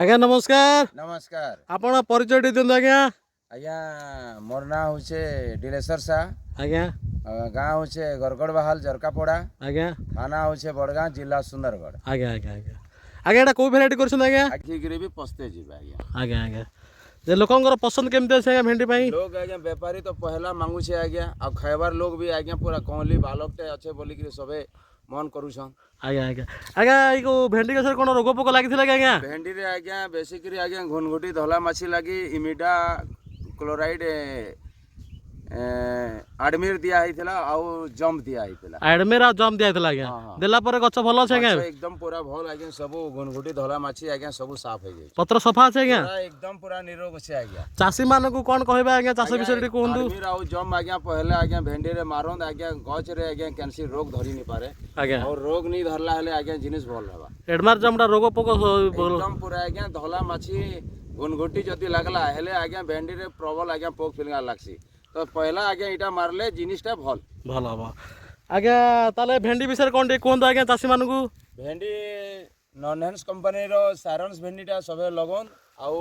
आज्ञा नमस्कार। नमस्कार आपण परिचय दियंतु आज्ञा। आज्ञा मोर ना होचे डिलेश्वर शाह। आज्ञा गाँव होचे गरगड़ बहाल जरकापड़ा। आज्ञा थाना होचे बड़गाँ जिला सुंदरगढ़। आज्ञा आज्ञा आज्ञा आज्ञा एटा को भेराइटी करछन आज्ञा? आखिगिरी भी पस्ते जीवे आज्ञा। आज्ञा आज्ञा जे लोकंकर पसंद केमते আছে आज्ञा भेंडी पई? लोग आज्ञा व्यापारी तो पहला मांगु छे आज्ञा आ खाइबार लोग भी आज्ञा पूरा कोहली बालकटे अच्छे बोली कि सबे मन करूछन। आज्ञा आज्ञा आज्ञा इको भेंडी के सर कोन रोग पोक लागिथिला कि आज्ञा? भेंडी रे आज्ञा बेसिकली आज्ञा घुनघुटी धला माछी लागी इमिडा क्लोराइड आडमिर दिया हैथिला आउ जम दिया हैथिला। एडमेरा जम दियाथिला आज्ञा। देला परे गछ भलो छै आज्ञा? एकदम पूरा भल आज्ञा सब घुनघुटी धला माछी आज्ञा सब साफ हो जाय। पत्र सफा छै आज्ञा? पूरा एकदम पूरा निरोग छै आज्ञा। चासी मान को कोन कहबे आज्ञा चाष विषय कहंदु? आडमिर आउ जम आज्ञा पहले आज्ञा भेंडी रे मारन आज्ञा गछ रे आज्ञा कैंसी रोग धरि नि पारे आज्ञा और रोग नि धरला हेले आज्ञा जिनिस भल रहबा। एडमार जमडा रोग पोक एकदम पूरा आज्ञा धला माछी घुनघुटी जति लागला हेले आज्ञा भेंडी रे प्रबल आज्ञा पोक फिलिंगा लागसी तो पहला आज्ञा इटा मारले जिनिसटा भल भल हबो। आज्ञा ताले भेंडी विषय कोन कहंदु आज्ञा चासी मान को? भेंडी नॉनहेंस कंपनी रो सारंस भेंडीटा सबे लगन आउ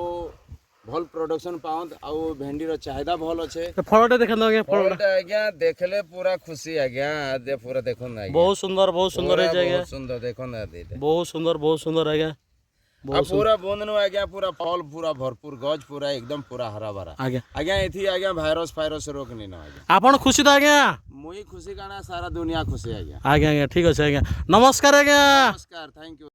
भल प्रोडक्शन पाउंड आउ भेंडी रो चाहिदा भल अच्छे। फलटे देखन आज्ञा फलटा आज्ञा देखले पूरा खुशी आज्ञा दे पूरा देखन आज्ञा बहुत सुंदर है आज्ञा। बहुत सुंदर देखन दे बहुत सुंदर आज्ञा। पूरा बोंदनु आज्ञा पूरा फल पूरा भरपूर गज पूरा एकदम पूरा हरा भरा आज्ञा आज्ञा एथी आज्ञा भाइरस रोग नि न आज्ञा। आपण खुशी तो आज्ञा? मुई खुशी काना सारा दुनिया खुशी आज्ञा। आज्ञा आज्ञा ठीक अछि आज्ञा। नमस्कार आज्ञा। नमस्कार थैंक यू।